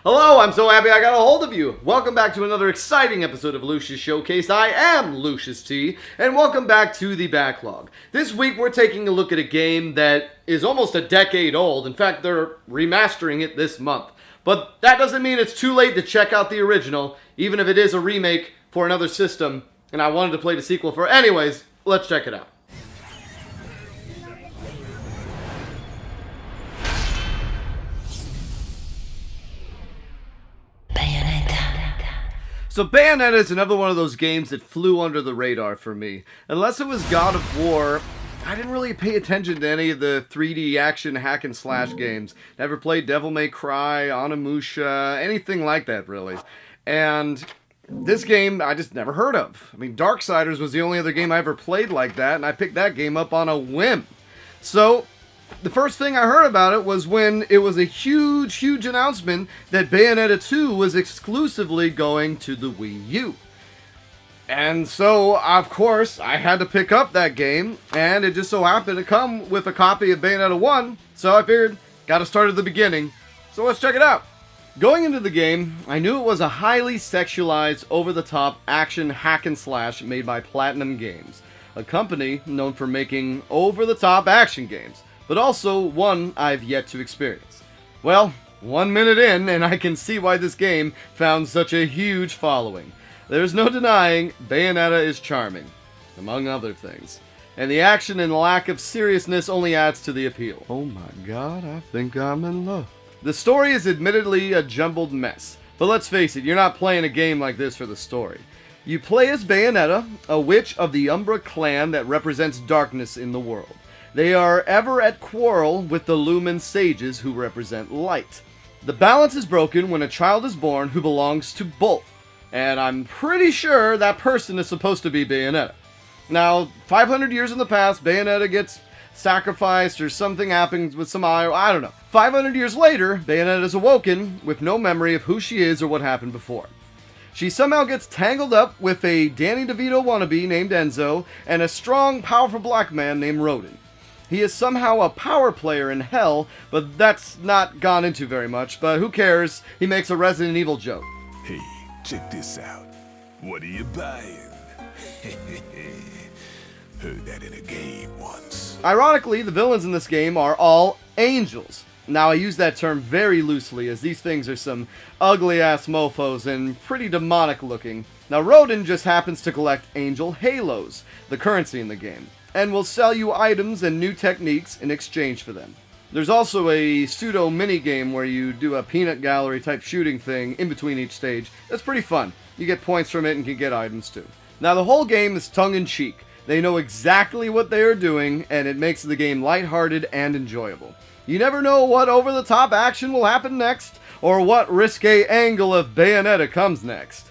Hello, I'm so happy I got a hold of you. Welcome back to another exciting episode of Lucious Showcase. I am Lucious T, and welcome back to the backlog. This week we're taking a look at a game that is almost a decade old. In fact, they're remastering it this month. But that doesn't mean it's too late to check out the original, even if it is a remake for another system, and I wanted to play the sequel for. Anyways, let's check it out. So Bayonetta is another one of those games that flew under the radar for me. Unless it was God of War, I didn't really pay attention to any of the 3D action hack and slash games. Never played Devil May Cry, Onimusha, anything like that really. And this game I just never heard of. I mean, Darksiders was the only other game I ever played like that, and I picked that game up on a whim. So the first thing I heard about it was when it was a huge announcement that Bayonetta 2 was exclusively going to the Wii U. And so, of course, I had to pick up that game, and it just so happened to come with a copy of Bayonetta 1, so I figured, gotta start at the beginning, so let's check it out. Going into the game, I knew it was a highly sexualized, over-the-top action hack and slash made by Platinum Games, a company known for making over-the-top action games, but also one I've yet to experience. Well, 1 minute in, and I can see why this game found such a huge following. There's no denying Bayonetta is charming, among other things. And the action and lack of seriousness only adds to the appeal. Oh my god, I think I'm in love. The story is admittedly a jumbled mess, but let's face it, you're not playing a game like this for the story. You play as Bayonetta, a witch of the Umbra clan that represents darkness in the world. They are ever at quarrel with the Lumen sages who represent light. The balance is broken when a child is born who belongs to both, and I'm pretty sure that person is supposed to be Bayonetta. Now, 500 years in the past, Bayonetta gets sacrificed or something happens with some I don't know. 500 years later, Bayonetta is awoken with no memory of who she is or what happened before. She somehow gets tangled up with a Danny DeVito wannabe named Enzo and a strong, powerful black man named Rodin. He is somehow a power player in hell, but that's not gone into very much, but who cares? He makes a Resident Evil joke. Hey, check this out. What are you buying? Heard that in a game once. Ironically, the villains in this game are all angels. Now, I use that term very loosely, as these things are some ugly-ass mofos and pretty demonic looking. Now, Rodin just happens to collect angel halos, the currency in the game, and will sell you items and new techniques in exchange for them. There's also a pseudo mini-game where you do a peanut gallery type shooting thing in between each stage. That's pretty fun. You get points from it and can get items too. Now the whole game is tongue-in-cheek. They know exactly what they are doing, and it makes the game lighthearted and enjoyable. You never know what over-the-top action will happen next, or what risque angle of Bayonetta comes next.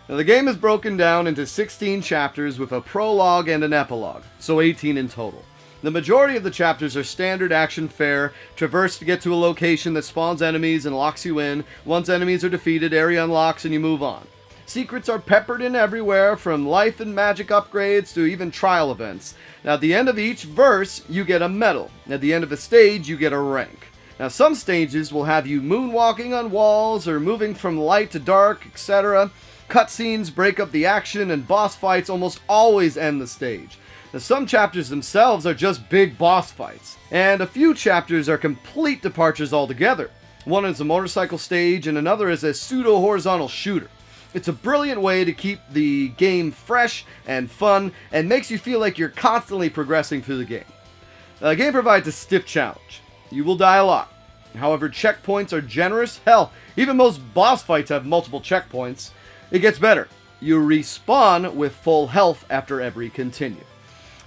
Now, the game is broken down into 16 chapters with a prologue and an epilogue, so 18 in total. The majority of the chapters are standard action fare, traverse to get to a location that spawns enemies and locks you in. Once enemies are defeated, area unlocks and you move on. Secrets are peppered in everywhere, from life and magic upgrades to even trial events. Now, at the end of each verse, you get a medal. At the end of a stage, you get a rank. Now, some stages will have you moonwalking on walls or moving from light to dark, etc. Cutscenes break up the action, and boss fights almost always end the stage. Now, some chapters themselves are just big boss fights, and a few chapters are complete departures altogether. One is a motorcycle stage, and another is a pseudo-horizontal shooter. It's a brilliant way to keep the game fresh and fun, and makes you feel like you're constantly progressing through the game. The game provides a stiff challenge. You will die a lot. However, checkpoints are generous. Hell, even most boss fights have multiple checkpoints. It gets better. You respawn with full health after every continue.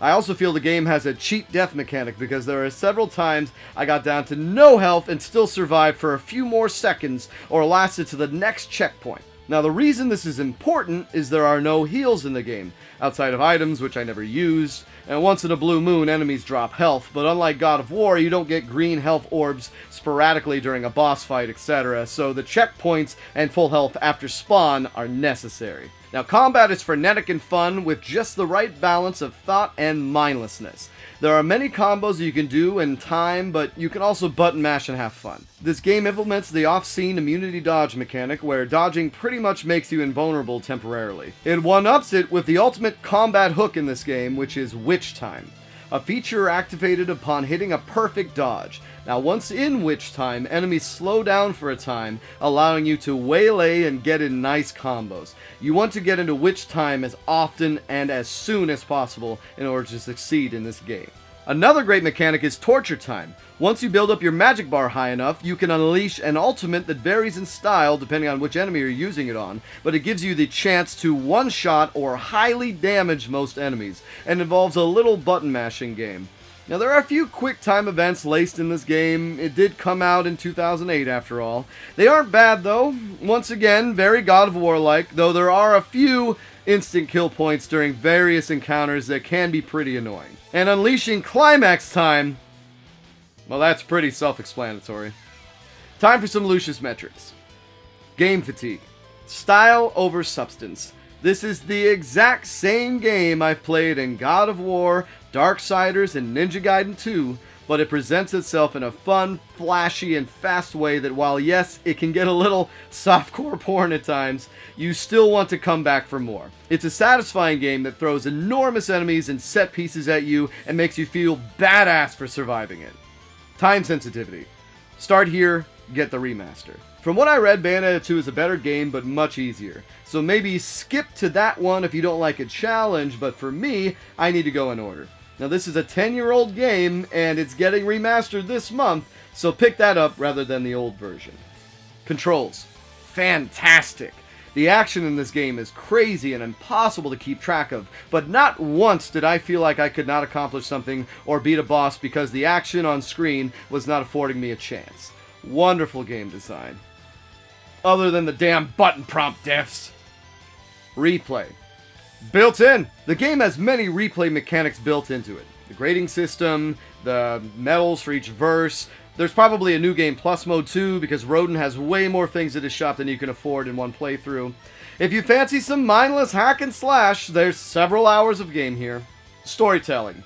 I also feel the game has a cheat death mechanic, because there are several times I got down to no health and still survived for a few more seconds or lasted to the next checkpoint. Now, the reason this is important is there are no heals in the game, outside of items, which I never used, and once in a blue moon, enemies drop health, but unlike God of War, you don't get green health orbs sporadically during a boss fight, etc., so the checkpoints and full health after spawn are necessary. Now, combat is frenetic and fun with just the right balance of thought and mindlessness. There are many combos you can do in time, but you can also button mash and have fun. This game implements the off-scene immunity dodge mechanic, where dodging pretty much makes you invulnerable temporarily. It one-ups it with the ultimate combat hook in this game, which is Witch Time, a feature activated upon hitting a perfect dodge. Now, once in Witch Time, enemies slow down for a time, allowing you to waylay and get in nice combos. You want to get into Witch Time as often and as soon as possible in order to succeed in this game. Another great mechanic is Torture Time. Once you build up your magic bar high enough, you can unleash an ultimate that varies in style depending on which enemy you're using it on, but it gives you the chance to one-shot or highly damage most enemies, and involves a little button mashing game. Now, there are a few quick time events laced in this game. It did come out in 2008 after all. They aren't bad though. Once again, very God of War-like, though there are a few instant kill points during various encounters that can be pretty annoying. And unleashing Climax Time, well, that's pretty self-explanatory. Time for some Lucious metrics. Game fatigue. Style over substance. This is the exact same game I've played in God of War, Darksiders, and Ninja Gaiden 2, but it presents itself in a fun, flashy, and fast way that while yes, it can get a little softcore porn at times, you still want to come back for more. It's a satisfying game that throws enormous enemies and set pieces at you and makes you feel badass for surviving it. Time sensitivity. Start here, get the remaster. From what I read, Bayonetta 2 is a better game, but much easier. So maybe skip to that one if you don't like a challenge, but for me, I need to go in order. Now, this is a 10-year-old game, and it's getting remastered this month, so pick that up rather than the old version. Controls. Fantastic. The action in this game is crazy and impossible to keep track of, but not once did I feel like I could not accomplish something or beat a boss because the action on screen was not affording me a chance. Wonderful game design. Other than the damn button prompt diffs. Replay. Built in. The game has many replay mechanics built into it. The grading system, the medals for each verse. There's probably a New Game Plus mode too, because Rodin has way more things at his shop than you can afford in one playthrough. If you fancy some mindless hack and slash, there's several hours of game here. Storytelling.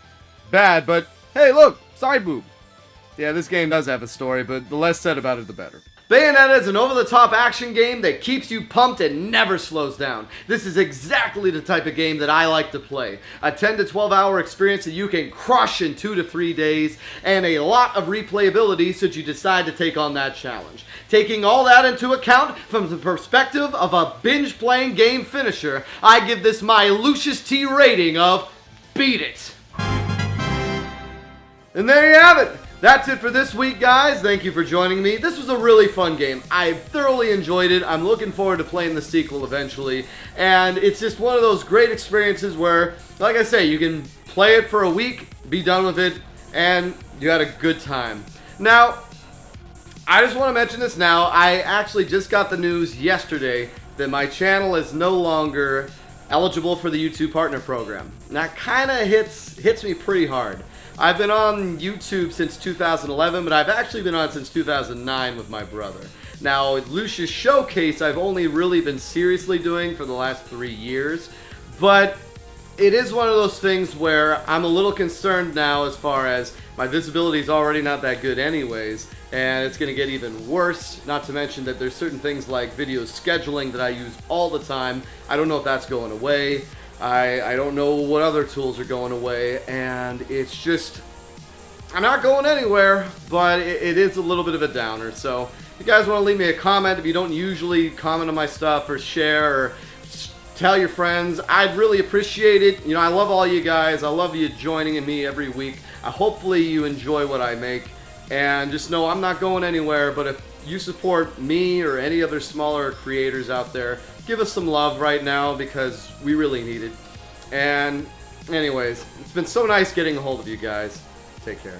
Bad, but hey look, side boob. Yeah, this game does have a story, but the less said about it, the better. Bayonetta is an over-the-top action game that keeps you pumped and never slows down. This is exactly the type of game that I like to play. A 10 to 12 hour experience that you can crush in 2 to 3 days, and a lot of replayability should you decide to take on that challenge. Taking all that into account from the perspective of a binge-playing game finisher, I give this my Lucious T rating of Beat It. And there you have it. That's it for this week, guys. Thank you for joining me. This was a really fun game. I thoroughly enjoyed it. I'm looking forward to playing the sequel eventually. And it's just one of those great experiences where, like I say, you can play it for a week, be done with it, and you had a good time. Now, I just want to mention this now. I actually just got the news yesterday that my channel is no longer eligible for the YouTube Partner Program. And that kind of hits me pretty hard. I've been on YouTube since 2011, but I've actually been on since 2009 with my brother. Now, Lucious Showcase, I've only really been seriously doing for the last 3 years, but it is one of those things where I'm a little concerned now as far as my visibility is already not that good anyways, and it's going to get even worse, not to mention that there's certain things like video scheduling that I use all the time. I don't know if that's going away. I don't know what other tools are going away, and it's just, I'm not going anywhere, but it is a little bit of a downer. So if you guys want to leave me a comment, if you don't usually comment on my stuff or share or tell your friends, I'd really appreciate it. You know, I love all you guys. I love you joining me every week. Hopefully you enjoy what I make, and just know I'm not going anywhere, but if you support me or any other smaller creators out there, give us some love right now because we really need it. And anyways, it's been so nice getting a hold of you guys. Take care.